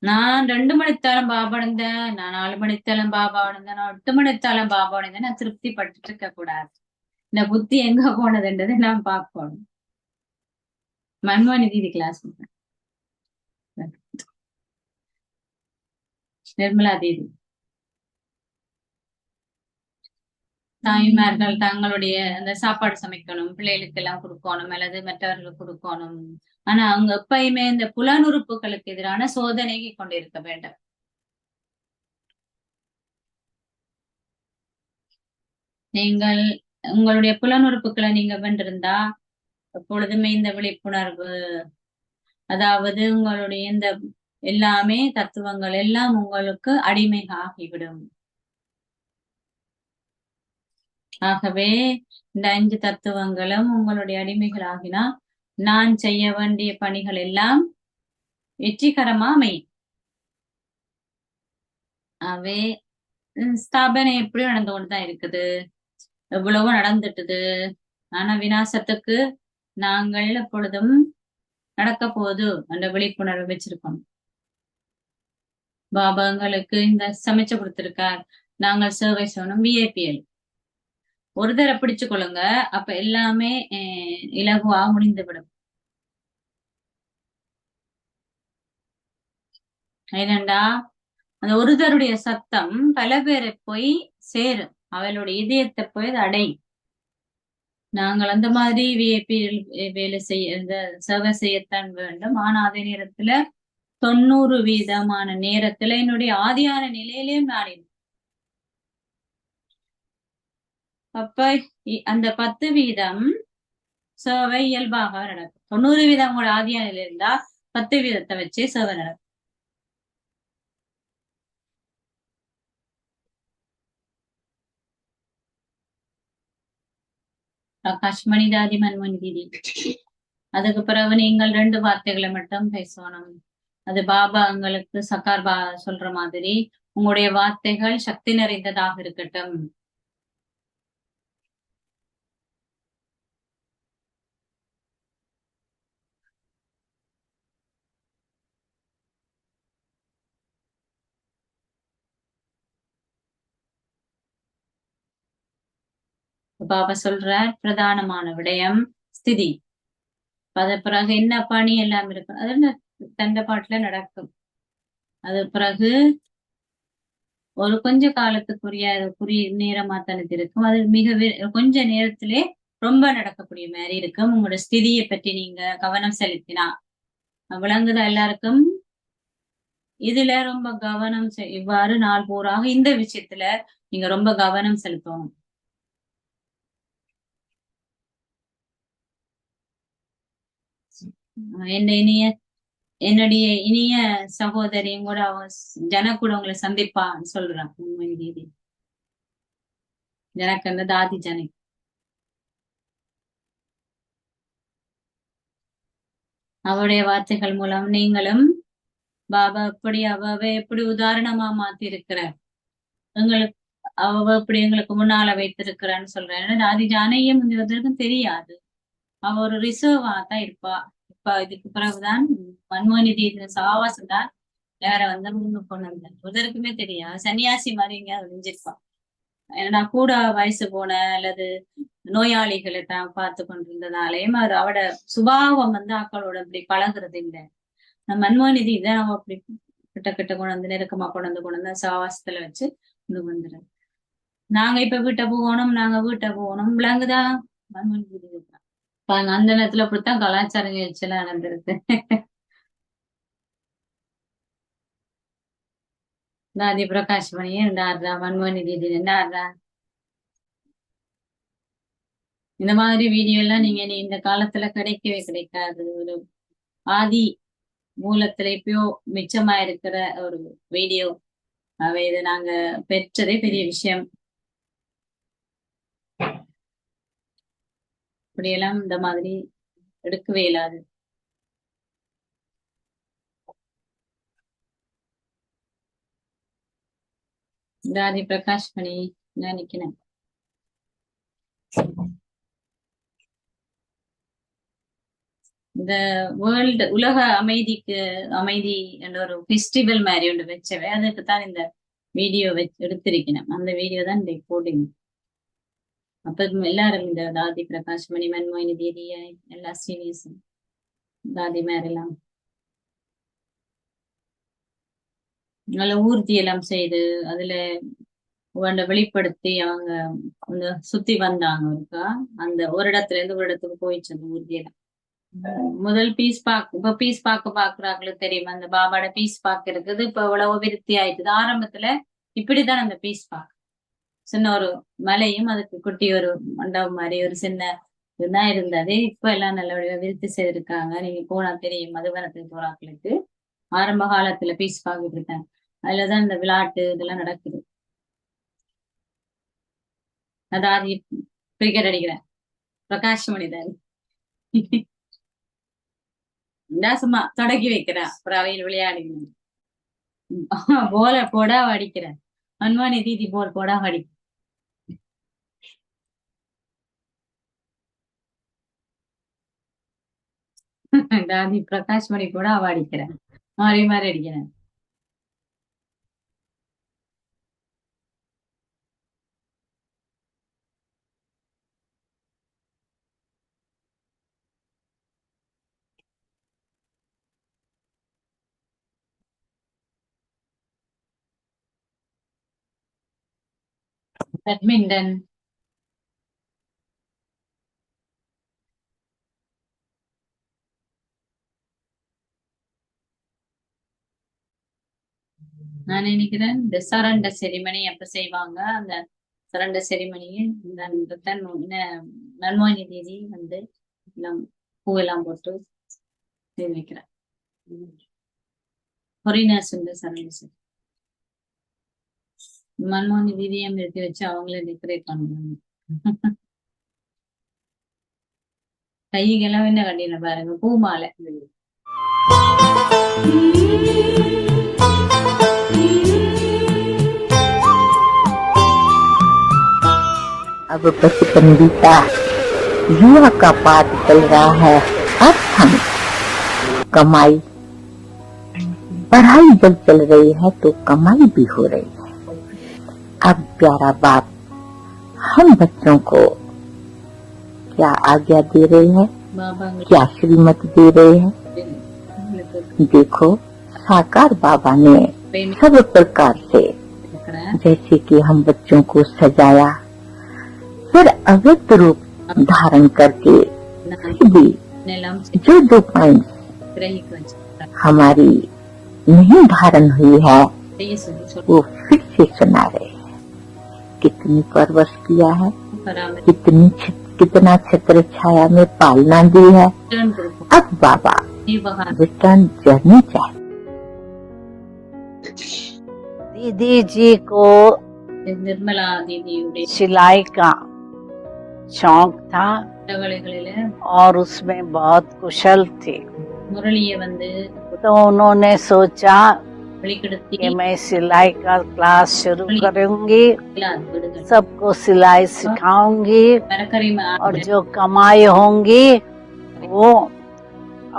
Speaker 1: நான் 2 மணித்தாலும் பாபா அடைந்தேன், நான் 4 மணித்தாலும் பாபா அடைந்தேன், நான் 8 மணித்தாலும் பாபா அடைந்தேன், நான் திருப்தி பட்டுட்டு இருக்க கூடாது. இந்த புத்தி எங்க போனதுன்றதை நான் பார்க்கணும். மன்மோகன் தீதி கிளாஸ் நிர்மலா தீதி. தாய்மார்கள் தங்களுடைய அந்த சாப்பாடு சமைக்கணும், பிள்ளைகளுக்கு எல்லாம் கொடுக்கணும், அல்லது மற்றவர்களுக்கு கொடுக்கணும். ஆனா அவங்க எப்பயுமே இந்த புலனுறுப்புகளுக்கு எதிரான சோதனைக்கு கொண்டிருக்க வேண்டும். நீங்கள் உங்களுடைய புலனுறுப்புகளை நீங்க வென்றிருந்தா எப்பொழுதுமே இந்த விழிப்புணர்வு, அதாவது உங்களுடைய இந்த எல்லாமே தத்துவங்கள் எல்லாம் உங்களுக்கு அடிமையாகிவிடும். ஆகவே இந்த 5 தத்துவங்களும் உங்களுடைய அடிமைகள் ஆகினா நான் செய்ய வேண்டிய பணிகள் எல்லாம் வெற்றிகரமா அமையும். அவை ஸ்தாபனை எப்படியும் நடந்து கொண்டுதான் இருக்குது, எவ்வளவோ நடந்துட்டுது. ஆனா விநாசத்துக்கு நாங்கள் எப்பொழுதும் நடக்க போகுது என்ற விழிப்புணர்வு வச்சிருக்கோம். பாபா எங்களுக்கு இந்த சமைச்சு கொடுத்திருக்கார், நாங்கள் சேவை செய்யணும். விஐபிஎல் ஒரு தடவை பிடிச்சு கொள்ளுங்க, அப்ப எல்லாமே இலகுவா முடிந்து விடும். ஏனண்டா அந்த ஒருத்தருடைய சத்தம் பல பேரை போய் சேரும், அவளுடைய இதயத்தை போய் அது அடையும். நாங்கள் அந்த மாதிரி விஐபி வேலை செய்ய இந்த சேவை செய்யத்தான் வேண்டும். ஆனா அதே நேரத்துல 90% நேரத்துல என்னுடைய ஆதியான நிலையிலேயும் நான் அப்ப அந்த 10% சேவை இயல்பாக நடக்கும். 90% கூட ஆதியான நிலையில இருந்தா 10% வச்சு சேவை நடக்கும். பிரகாஷ் மணிதாதி மன்மோகன் தீதி, அதுக்கு பிறகு நீங்கள் 2 வார்த்தைகளை மட்டும் பேசணும். அது பாபா உங்களுக்கு சக்கார் சொல்ற மாதிரி உங்களுடைய வார்த்தைகள் சக்தி நிறைந்ததாக இருக்கட்டும். பாபா சொல்ற பிரதானமான விடயம் ஸ்திதி. அது பிறகு என்ன பணி எல்லாம் இருக்கும், அது தண்ட பாட்டுல நடக்கும். அது பிறகு ஒரு கொஞ்ச காலத்துக்குரிய நேரமா தனது இருக்கும். அது மிக கொஞ்ச நேரத்திலே ரொம்ப நடக்கக்கூடிய மாதிரி இருக்கும். உங்களோட ஸ்திதியை பற்றி நீங்க கவனம் செலுத்தினா விளங்குதா எல்லாருக்கும்? இதுல ரொம்ப கவனம் இவ்வாறு நாள் பூராக இந்த விஷயத்துல நீங்க ரொம்ப கவனம் செலுத்தணும். என்னுடைய இனிய சகோதரியும் கூட ஜன கூட உங்களை சந்திப்பான்னு சொல்றான். உண்மை ரீதி ஜனக்கு அந்த தாதி ஜனை அவருடைய வார்த்தைகள் மூலம் நீங்களும் பாபா எப்படி உதாரணமா மாத்தி இருக்கிற எங்களுக்கு, எப்படி எங்களுக்கு முன்னால வைத்திருக்கிறான்னு சொல்றேன். தாதி ஜானையும் இதற்கும் தெரியாது, அவ ஒரு ரிசர்வா தான் இருப்பா. இப்ப இதுக்கு பிறகுதான் மன்மோகனிதி சாவாசம் தான் வேற வந்து முன்னுக்கு கொண்டு வந்தேன். ஒருத்தருக்குமே தெரியாது, சன்னியாசி மாதிரி இங்க விழிஞ்சிருப்பான். ஏன்னா கூட வயசு போன அல்லது நோயாளிகளை தான் பார்த்து கொண்டிருந்ததாலேயும் அது அவட சுபாவம் வந்து ஆக்களோட அப்படி பழகுறது இல்லை. மன்மோகனிதி தான் அவ அப்படி கிட்ட கிட்ட கொண்டு வந்து நெருக்கமா கொண்டு வந்து சாவாசத்துல வச்சு கொண்டு வந்துடுறது. நாங்க இப்ப வீட்டை போகணும் விளங்குதா? மன்மோகனிதி பாருங்க, அந்த நேரத்துல அப்படித்தான் கலாச்சார நிகழ்ச்சி எல்லாம் நடந்திருக்கு. தாதி பிரகாஷ் மணியே இருந்தாடுறா, மன்மோகன் தீதி இருந்தாடுறா. இந்த மாதிரி வீடியோ எல்லாம் நீங்க இந்த காலத்துல கிடைக்கவே கிடைக்காது. ஒரு ஆதி மூலத்துல எப்பயோ மிச்சமா இருக்கிற ஒரு வீடியோ. அவை இதை நாங்க பெற்றதே பெரிய விஷயம். இப்படியெல்லாம் இந்த மாதிரி எடுக்கவே இயலாது. தாதி பிரகாஷ் மணி நினைக்கிறேன். இந்த உலக அமைதி என்ற ஒரு ஃபெஸ்டிவல் மாதிரி ஒன்று வச்சவை, அதுக்கு தான் இந்த வீடியோ எடுத்திருக்கணும். அந்த வீடியோ தான் இந்த போடுங்க. அப்ப எல்லாரும் இந்த தாதி பிரகாஷ் மணி மன்மோகினி தீதி எல்லா சீனியர்ஸும் தாதி மேரெல்லாம் நல்ல ஊர்தி எல்லாம் செய்து அதுல வெளிப்படுத்தி அவங்க அந்த சுத்தி வந்தாங்க. இருக்கா அந்த ஒரு இடத்துல இருந்து ஒரு இடத்துக்கு போயிடுச்சு அந்த ஊர்தியெல்லாம். முதல் பீஸ் பாக்குறாங்களுக்கு தெரியும், அந்த பாபாட பீஸ் பாக்கு இருக்குது. இப்ப இவ்வளவு விருத்தி ஆயிட்டுது. ஆரம்பத்துல இப்படிதான் அந்த பீஸ் பாக்கு சின்ன ஒரு மலையும் அதுக்கு குட்டி ஒரு மண்டபம் மாதிரி ஒரு சின்ன இதுதான் இருந்தது. இப்ப எல்லாம் நல்லபடியா விருத்தி செய்திருக்காங்க. நீங்க போனா தெரியும், மதுவனத்துக்கு போறாங்களுக்கு ஆரம்ப காலத்துல பீஸ் பாக்கிட்டு இருக்காங்க. அதுலதான் இந்த விளையாட்டு இதெல்லாம் நடக்குது. அதாவது கிரிக்கெட் அடிக்கிறேன் பிரகாஷ் மணிதான் சும்மா தொடக்கி வைக்கிறேன், அப்புறம் அவையில் விளையாடுகிறேன். போல போடா அடிக்கிறேன். மன்மோகனி தீதி போல் போடா அடி. தாதி பிரகாஷ் மணி கூட அவ அடிக்கிறேன். மாறி மாறி அடிக்கிறேன். பேட்மிண்டன். நான் நினைக்கிறேன் இந்த சரண்டர் செரிமனி எப்ப செய்வாங்க, அந்த சரண்டர் செரிமனியை மன்மோகனி தேதி வந்து எல்லாம் பூவெல்லாம் போட்டு செய்து வைக்கிறேன். ஃபாரினர்ஸ் சரண்டர் செரி மன்மோகனி தீதியும் நிறுத்தி வச்சு அவங்களே டெக்கரேட் பண்ணுவாங்க. கைகெல்லாம் என்ன கட்டின பாருங்க, பூ மாலை.
Speaker 3: अब पसंदीदा युवा का पाठ चल रहा है। अब हम कमाई, पढ़ाई जब चल रही है तो कमाई भी हो रही है। अब प्यारा बाप हम बच्चों को क्या आज्ञा दे रहे हैं, क्या श्रीमत दे रहे हैं। देखो साकार बाबा ने सब प्रकार से, जैसे कि हम बच्चों को सजाया, फिर अव्यक्त रूप धारण करके भी जो 2 पॉइंट हमारी नहीं धारण हुई है वो फिर से सुना रहे हैं। कितनी परवश किया है, कितना छत्र छाया में पालना दी है। अब बाबा रिटर्न जर्नी चाहिए।
Speaker 4: दीदी जी को
Speaker 1: निर्मला दीदी
Speaker 4: सिलाई का शौक था और उसमें बहुत कुशल थे।
Speaker 1: मुरलिये வந்து
Speaker 4: तो उन्होंने सोचा कि मैं सिलाई का क्लास शुरू करूंगी, सबको सिलाई सिखाऊंगी और जो कमाई होंगी वो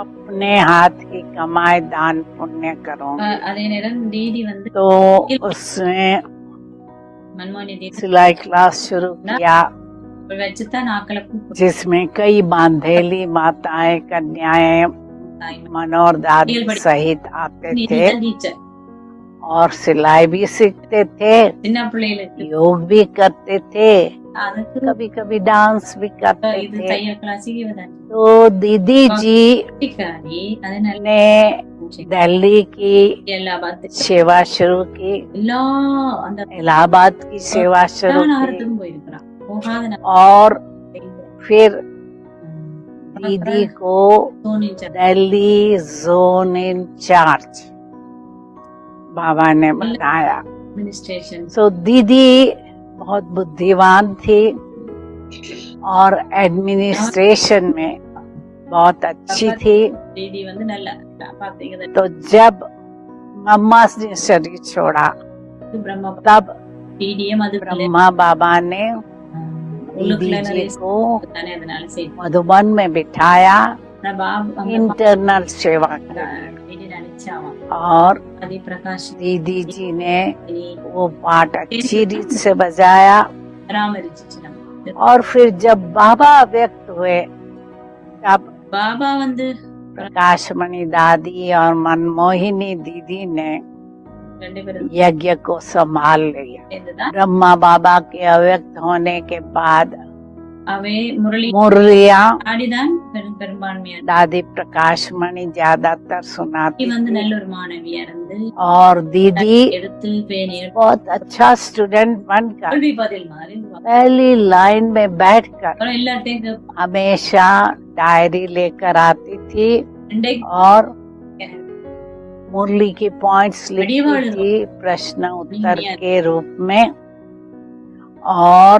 Speaker 4: अपने हाथ की कमाई दान पुण्य करूंगी। तो उसने सिलाई क्लास शुरू किया जिसमें कई बांधेली माताएं, कन्याएं, मनोहर दादी सहित आते थे और सिलाई भी सीखते थे, योग भी करते थे, कभी कभी डांस भी करते थे। तो दीदी जी ने दिल्ली की सेवा शुरू की, इलाहाबाद की सेवा शुरू की और फिर दीदी को दिल्ली जोन इंचार्ज बाबा ने बताया। तो दीदी बहुत बुद्धिमान थी और एडमिनिस्ट्रेशन में बहुत अच्छी थी। तो जब मम्मा ने शरीर छोड़ा तब ब्रह्मा बाबा ने दीदी जी को मधुबन में बिठाया इंटरनल सेवा और दीदी जी ने वो पाठ अच्छी रीत से बजाया। और फिर जब बाबा व्यक्त हुए तब
Speaker 1: बाबा
Speaker 4: प्रकाशमणि दादी और मनमोहिनी दीदी ने यज्ञ को संभाल लिया। ब्रह्मा बाबा के अव्यक्त होने के बाद मुरलिया दादी प्रकाशमणि ज्यादातर सुनाती थी और दीदी बहुत अच्छा स्टूडेंट बनकर पहली लाइन में बैठकर हमेशा डायरी लेकर आती थी और मुरली की पॉइंट्स लिखती थी प्रश्न उत्तर के रूप में। और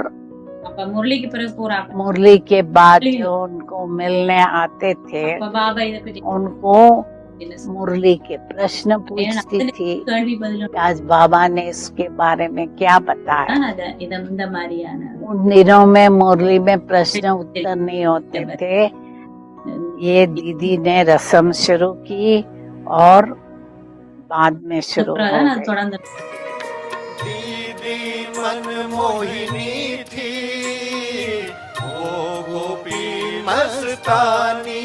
Speaker 4: मुरली के बाद जो उनको मिलने आते थे उनको मुरली के प्रश्न पूछती थी।
Speaker 1: கேள்வி பதிலும்
Speaker 4: आज बाबा ने इसके बारे में क्या बताया।
Speaker 1: இந்த மாதிரியான
Speaker 4: उन दिनों में मुरली में प्रश्न उत्तर नहीं होते थे। ये दीदी ने रस्म शुरू की और बाद में शुरू हो
Speaker 1: நான்
Speaker 4: गई।
Speaker 1: தொடர்ந்து
Speaker 5: दीदी मन मोहिनी थी, वो गोपी मस्तानी,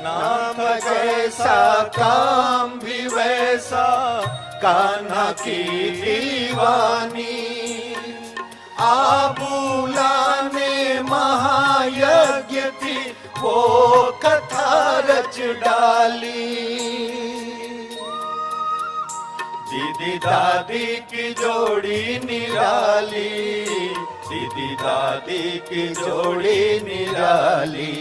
Speaker 5: नाम जैसा काम भी वैसा, कान्हा की दीवानी। आबूला ने महायज्ञ थी, वो कथा रच डाली। दीदी दादी की जोड़ी निराली, दीदी दादी की जोड़ी निराली।